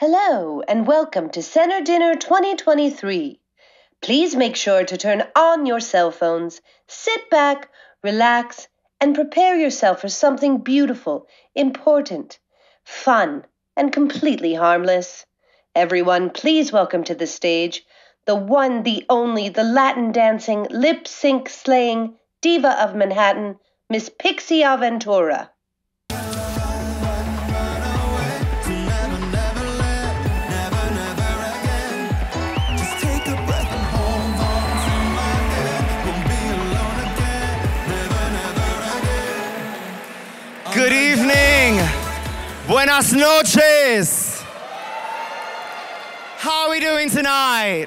Hello and welcome to Center Dinner 2023. Please make sure to turn on your cell phones, sit back, relax, and prepare yourself for something beautiful, important, fun, and completely harmless. Everyone, please welcome to the stage the one, the only, the Latin dancing, lip sync slaying diva of Manhattan, Miss Pixie Aventura. Good evening. Buenas noches. How are we doing tonight?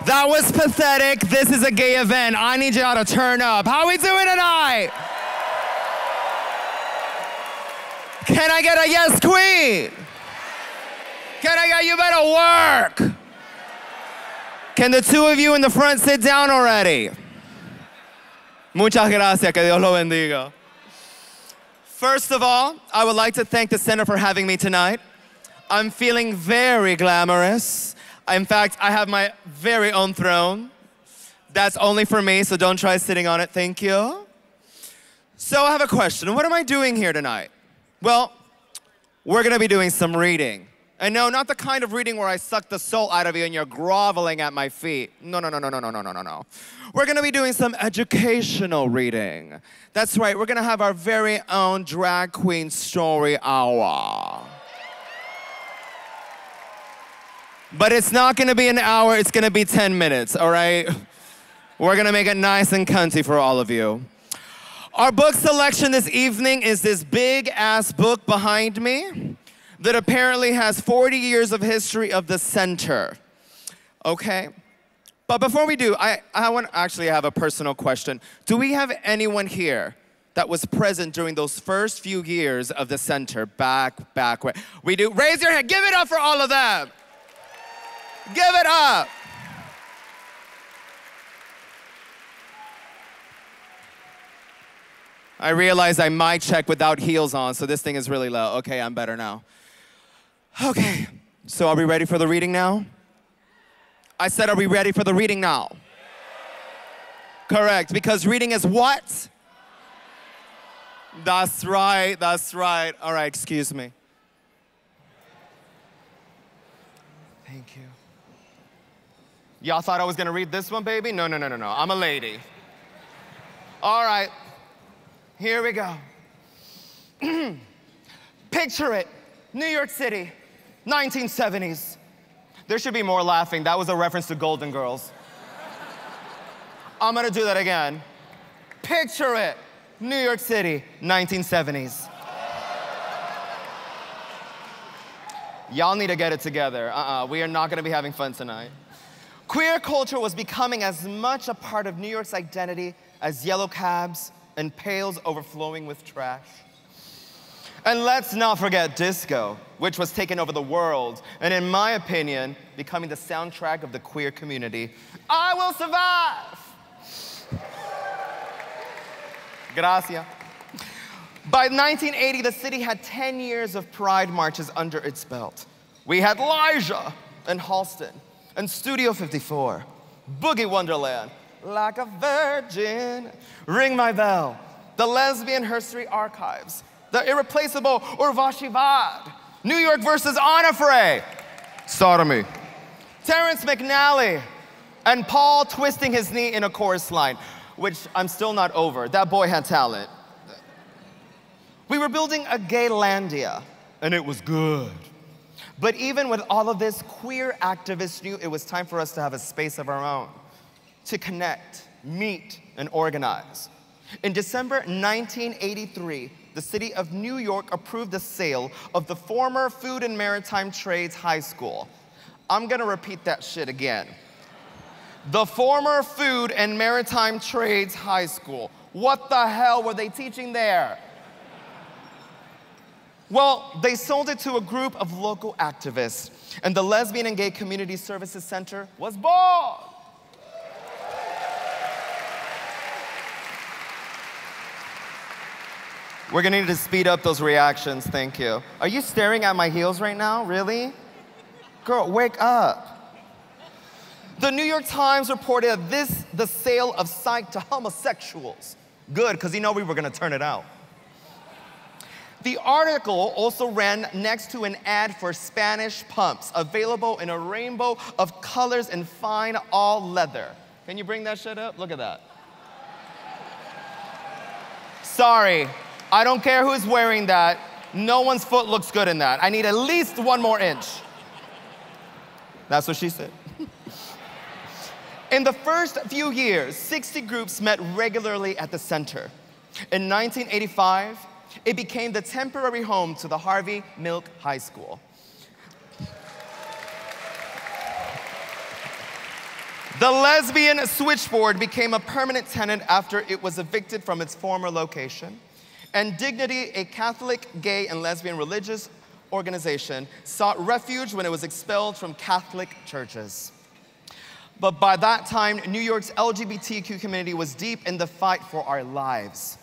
That was pathetic. This is a gay event. I need y'all to turn up. How are we doing tonight? Can I get a yes, queen? Can I get you better work? Can the two of you in the front sit down already? Muchas gracias. Que Dios lo bendiga. First of all, I would like to thank the center for having me tonight. I'm feeling very glamorous. In fact, I have my very own throne. That's only for me, so don't try sitting on it, thank you. So I have a question. What am I doing here tonight? Well, we're gonna be doing some reading. And no, not the kind of reading where I suck the soul out of you and you're groveling at my feet. No. We're gonna be doing some educational reading. That's right, we're gonna have our very own drag queen story hour. But it's not gonna be an hour, it's gonna be 10 minutes, all right? We're gonna make it nice and cunty for all of you. Our book selection this evening is this big-ass book behind me that apparently has 40 years of history of the center, okay? But before we do, I want to actually have a personal question. Do we have anyone here that was present during those first few years of the center, back where? We do, raise your hand, give it up for all of them. Give it up. I realize I mic check without heels on, so this thing is really low. Okay, I'm better now. Okay, so are we ready for the reading now? I said, are we ready for the reading now? Correct, because reading is what? That's right. All right, excuse me. Thank you. Y'all thought I was gonna read this one, baby? No, I'm a lady. All right, here we go. Picture it, New York City, 1970s. There should be more laughing. That was a reference to Golden Girls. I'm gonna do that again. Picture it, New York City, 1970s. Y'all need to get it together. We are not gonna be having fun tonight. Queer culture was becoming as much a part of New York's identity as yellow cabs and pails overflowing with trash. And let's not forget disco, which was taking over the world, and in my opinion, becoming the soundtrack of the queer community. I will survive! Gracias. By 1980, the city had 10 years of pride marches under its belt. We had Elijah and Halston, and Studio 54, Boogie Wonderland, Like a Virgin, Ring My Bell, the Lesbian Herstory Archives, the irreplaceable Urvashi Vad, New York versus Onofre, Sodomy, Terrence McNally, and Paul twisting his knee in a chorus line, which I'm still not over. That boy had talent. We were building a gaylandia, and it was good. But even with all of this, queer activists knew it was time for us to have a space of our own, to connect, meet, and organize. In December 1983, the city of New York approved the sale of the former Food and Maritime Trades High School. I'm gonna repeat that shit again. The former Food and Maritime Trades High School. What the hell were they teaching there? Well, they sold it to a group of local activists, and the Lesbian and Gay Community Services Center was born. We're gonna need to speed up those reactions, thank you. Are you staring at my heels right now, really? Girl, wake up. The New York Times reported the sale of psych to homosexuals. Good, because you know we were gonna turn it out. The article also ran next to an ad for Spanish pumps, available in a rainbow of colors and fine all leather. Can you bring that shit up? Look at that. Sorry, I don't care who's wearing that. No one's foot looks good in that. I need at least 1 more inch. That's what she said. In the first few years, 60 groups met regularly at the center. In 1985, it became the temporary home to the Harvey Milk High School. The lesbian switchboard became a permanent tenant after it was evicted from its former location. And Dignity, a Catholic, gay, and lesbian religious organization, sought refuge when it was expelled from Catholic churches. But by that time, New York's LGBTQ community was deep in the fight for our lives.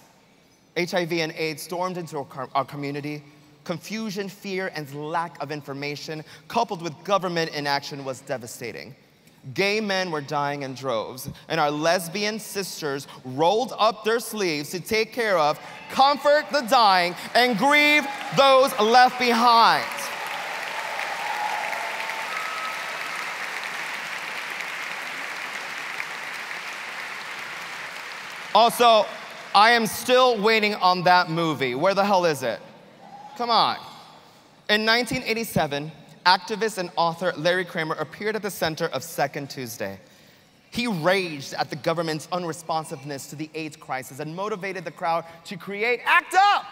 HIV and AIDS stormed into our community. Confusion, fear, and lack of information, coupled with government inaction, was devastating. Gay men were dying in droves, and our lesbian sisters rolled up their sleeves to take care of, comfort the dying, and grieve those left behind. Also, I am still waiting on that movie. Where the hell is it? Come on. In 1987, activist and author Larry Kramer appeared at the center of Second Tuesday. He raged at the government's unresponsiveness to the AIDS crisis and motivated the crowd to create ACT UP,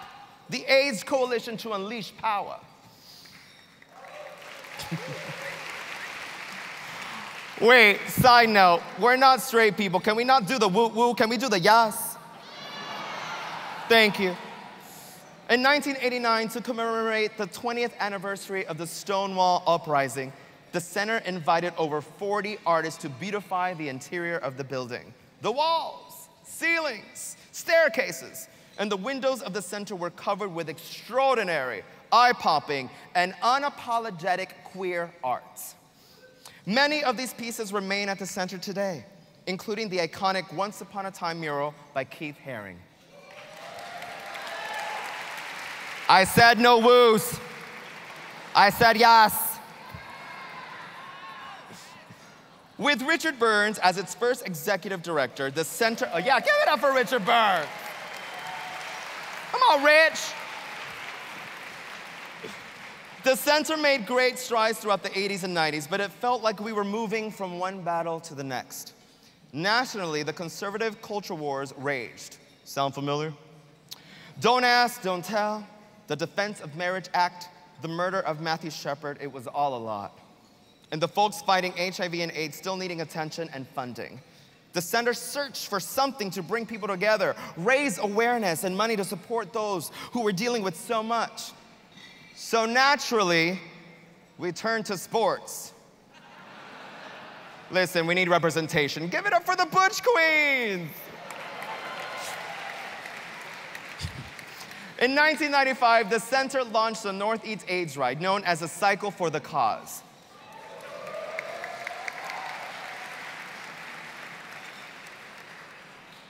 the AIDS coalition to unleash power. Wait, side note, we're not straight people. Can we not do the woo-woo? Can we do the yes? Thank you. In 1989, to commemorate the 20th anniversary of the Stonewall Uprising, the center invited over 40 artists to beautify the interior of the building. The walls, ceilings, staircases, and the windows of the center were covered with extraordinary, eye-popping, and unapologetic queer art. Many of these pieces remain at the center today, including the iconic Once Upon a Time mural by Keith Haring. I said no woos. I said yes. With Richard Burns as its first executive director, the center, oh yeah, give it up for Richard Burns. Come on, Rich. The center made great strides throughout the 80s and 90s, but it felt like we were moving from one battle to the next. Nationally, the conservative culture wars raged. Sound familiar? Don't ask, don't tell, the Defense of Marriage Act, the murder of Matthew Shepard, it was all a lot. And the folks fighting HIV and AIDS still needing attention and funding. The center searched for something to bring people together, raise awareness and money to support those who were dealing with so much. So naturally, we turned to sports. Listen, we need representation. Give it up for the Butch Queens! In 1995, the center launched the Northeast AIDS Ride, known as a Cycle for the Cause.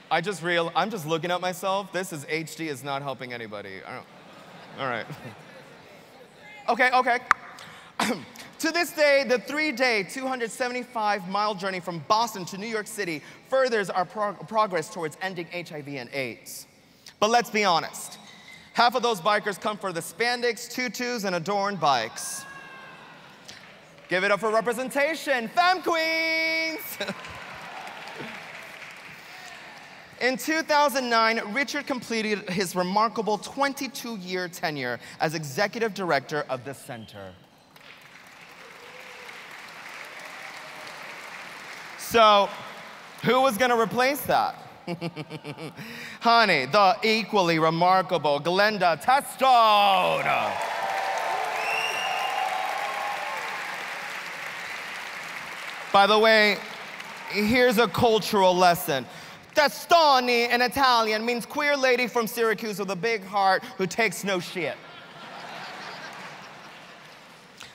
I'm just looking at myself. This is HD, is not helping anybody. All right. Okay. To this day, the 3-day, 275-mile journey from Boston to New York City furthers our progress towards ending HIV and AIDS. But let's be honest. Half of those bikers come for the spandex, tutus, and adorned bikes. Give it up for representation, femme queens! In 2009, Richard completed his remarkable 22-year tenure as executive director of the center. So, who was gonna replace that? Honey, the equally remarkable Glenda Testone. By the way, here's a cultural lesson. Testoni in Italian means queer lady from Syracuse with a big heart who takes no shit.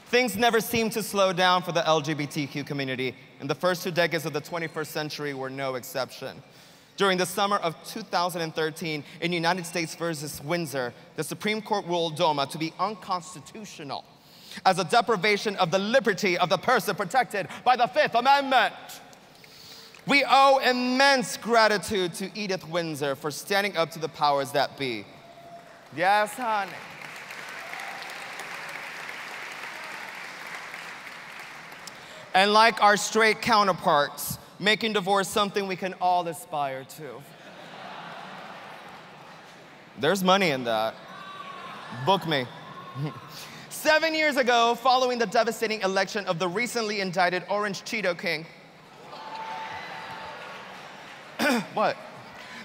Things never seemed to slow down for the LGBTQ community, and the first 2 decades of the 21st century were no exception. During the summer of 2013, in United States versus Windsor, the Supreme Court ruled DOMA to be unconstitutional as a deprivation of the liberty of the person protected by the Fifth Amendment. We owe immense gratitude to Edith Windsor for standing up to the powers that be. Yes, honey. And like our straight counterparts, making divorce something we can all aspire to. There's money in that. Book me. 7 years ago, following the devastating election of the recently indicted Orange Cheeto King, what?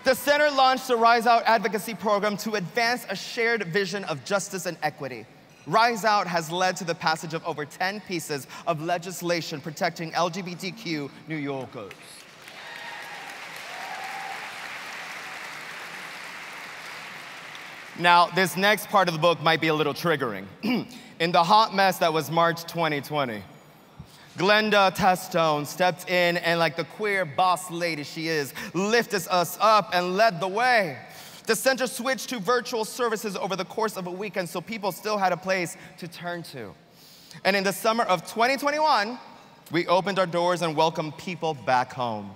The center launched the Rise Out advocacy program to advance a shared vision of justice and equity. Rise Out has led to the passage of over 10 pieces of legislation protecting LGBTQ New Yorkers. Now, this next part of the book might be a little triggering. In the hot mess that was March 2020, Glenda Testone stepped in and, like the queer boss lady she is, lifted us up and led the way. The center switched to virtual services over the course of a weekend so people still had a place to turn to. And in the summer of 2021, we opened our doors and welcomed people back home.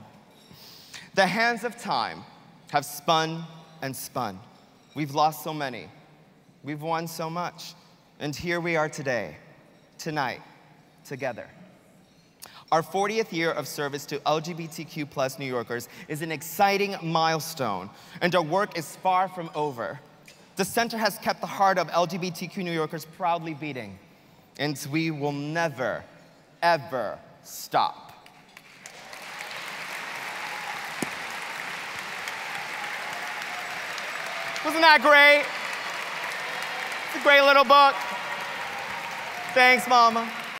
The hands of time have spun and spun. We've lost so many. We've won so much. And here we are today, tonight, together. Our 40th year of service to LGBTQ+ New Yorkers is an exciting milestone, and our work is far from over. The center has kept the heart of LGBTQ New Yorkers proudly beating, and we will never, ever stop. Wasn't that great? It's a great little book. Thanks, Mama.